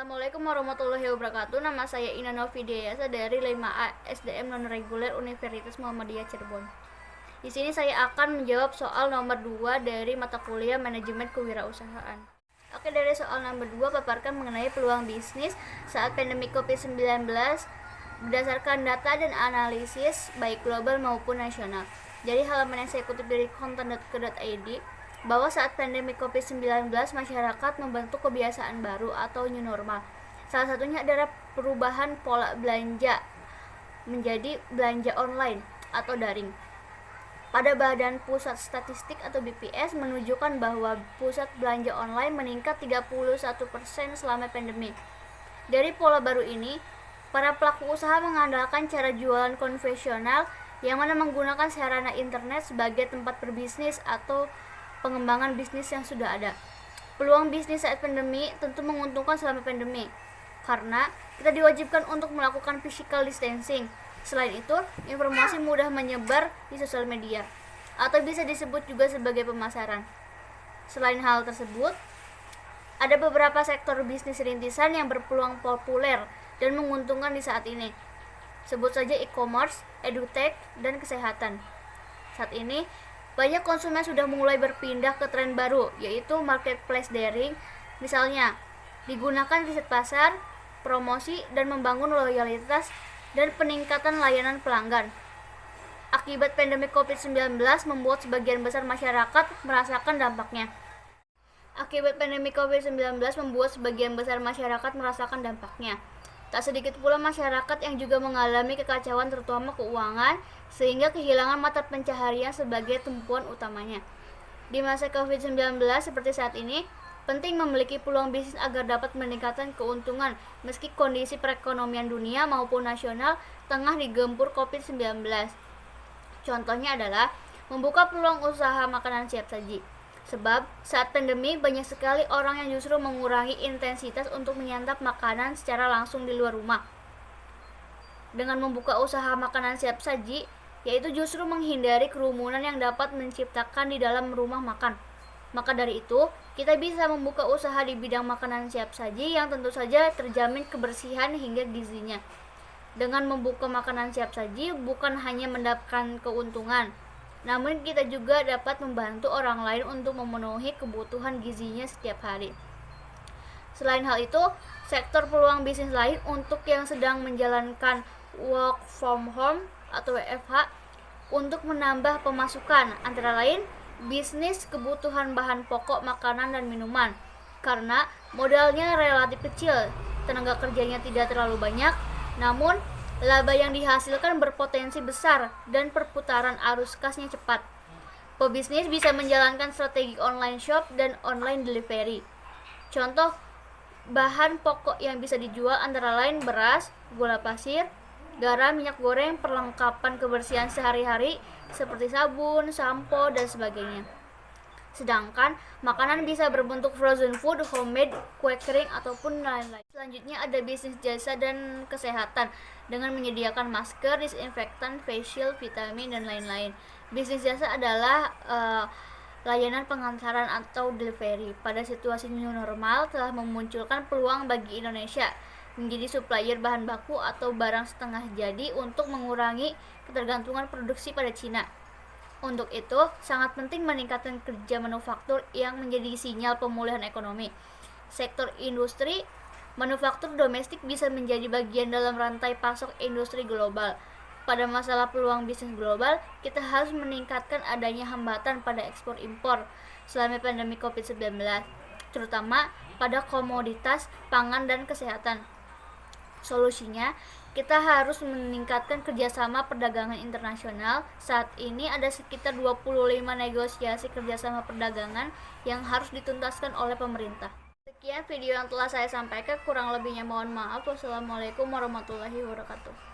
Assalamualaikum warahmatullahi wabarakatuh. Nama saya Ina Novidiasa dari 5A SDM Non-Reguler Universitas Muhammadiyah Cirebon. Di sini saya akan menjawab soal nomor 2 dari mata kuliah Manajemen Kewirausahaan. Oke, dari soal nomor 2 paparkan mengenai peluang bisnis saat pandemi COVID-19 berdasarkan data dan analisis baik global maupun nasional. Jadi halaman yang saya kutip dari konten.co.id bahwa saat pandemi COVID-19 masyarakat membentuk kebiasaan baru atau new normal. Salah satunya adalah perubahan pola belanja menjadi belanja online atau daring. Pada Badan Pusat Statistik atau BPS menunjukkan bahwa pusat belanja online meningkat 31% selama pandemi. Dari pola baru ini, para pelaku usaha mengandalkan cara jualan konvensional yang mana menggunakan sarana internet sebagai tempat berbisnis atau pengembangan bisnis yang sudah ada. Peluang bisnis saat pandemi tentu menguntungkan selama pandemi, karena kita diwajibkan untuk melakukan physical distancing. Selain itu, informasi mudah menyebar di sosial media, atau bisa disebut juga sebagai pemasaran. Selain hal tersebut, ada beberapa sektor bisnis rintisan yang berpeluang populer dan menguntungkan di saat ini. Sebut saja e-commerce, edutech, dan kesehatan. Saat ini, banyak konsumen sudah mulai berpindah ke tren baru, yaitu marketplace daring, misalnya digunakan riset pasar, promosi, dan membangun loyalitas dan peningkatan layanan pelanggan. Akibat pandemi COVID-19 membuat sebagian besar masyarakat merasakan dampaknya. Tak sedikit pula masyarakat yang juga mengalami kekacauan terutama keuangan, sehingga kehilangan mata pencaharian sebagai tumpuan utamanya. Di masa COVID-19 seperti saat ini, penting memiliki peluang bisnis agar dapat meningkatkan keuntungan meski kondisi perekonomian dunia maupun nasional tengah digempur COVID-19. Contohnya adalah membuka peluang usaha makanan siap saji. Sebab saat pandemi banyak sekali orang yang justru mengurangi intensitas untuk menyantap makanan secara langsung di luar rumah. Dengan membuka usaha makanan siap saji, yaitu justru menghindari kerumunan yang dapat menciptakan di dalam rumah makan. Maka dari itu, kita bisa membuka usaha di bidang makanan siap saji yang tentu saja terjamin kebersihan hingga gizinya. Dengan membuka makanan siap saji bukan hanya mendapatkan keuntungan, namun kita juga dapat membantu orang lain untuk memenuhi kebutuhan gizinya setiap hari. Selain hal itu, sektor peluang bisnis lain untuk yang sedang menjalankan work from home atau WFH untuk menambah pemasukan, antara lain bisnis kebutuhan bahan pokok makanan dan minuman, karena modalnya relatif kecil, tenaga kerjanya tidak terlalu banyak, namun laba yang dihasilkan berpotensi besar dan perputaran arus kasnya cepat. Pebisnis bisa menjalankan strategi online shop dan online delivery. Contoh bahan pokok yang bisa dijual antara lain beras, gula pasir, garam, minyak goreng, perlengkapan kebersihan sehari-hari seperti sabun, sampo, dan sebagainya. Sedangkan makanan bisa berbentuk frozen food, homemade, kue kering, ataupun lain-lain. Selanjutnya ada bisnis jasa dan kesehatan dengan menyediakan masker, disinfektan, facial, vitamin, dan lain-lain. Bisnis jasa adalah layanan pengantaran atau delivery. Pada situasi new normal telah memunculkan peluang bagi Indonesia menjadi supplier bahan baku atau barang setengah jadi untuk mengurangi ketergantungan produksi pada Cina. Untuk itu, sangat penting meningkatkan kerja manufaktur yang menjadi sinyal pemulihan ekonomi. Sektor industri manufaktur domestik bisa menjadi bagian dalam rantai pasok industri global. Pada masalah peluang bisnis global, kita harus meningkatkan adanya hambatan pada ekspor impor selama pandemi COVID-19, terutama pada komoditas pangan dan kesehatan. Solusinya, kita harus meningkatkan kerjasama perdagangan internasional. Saat ini ada sekitar 25 negosiasi kerjasama perdagangan yang harus dituntaskan oleh pemerintah. Sekian video yang telah saya sampaikan, kurang lebihnya mohon maaf. Wassalamualaikum warahmatullahi wabarakatuh.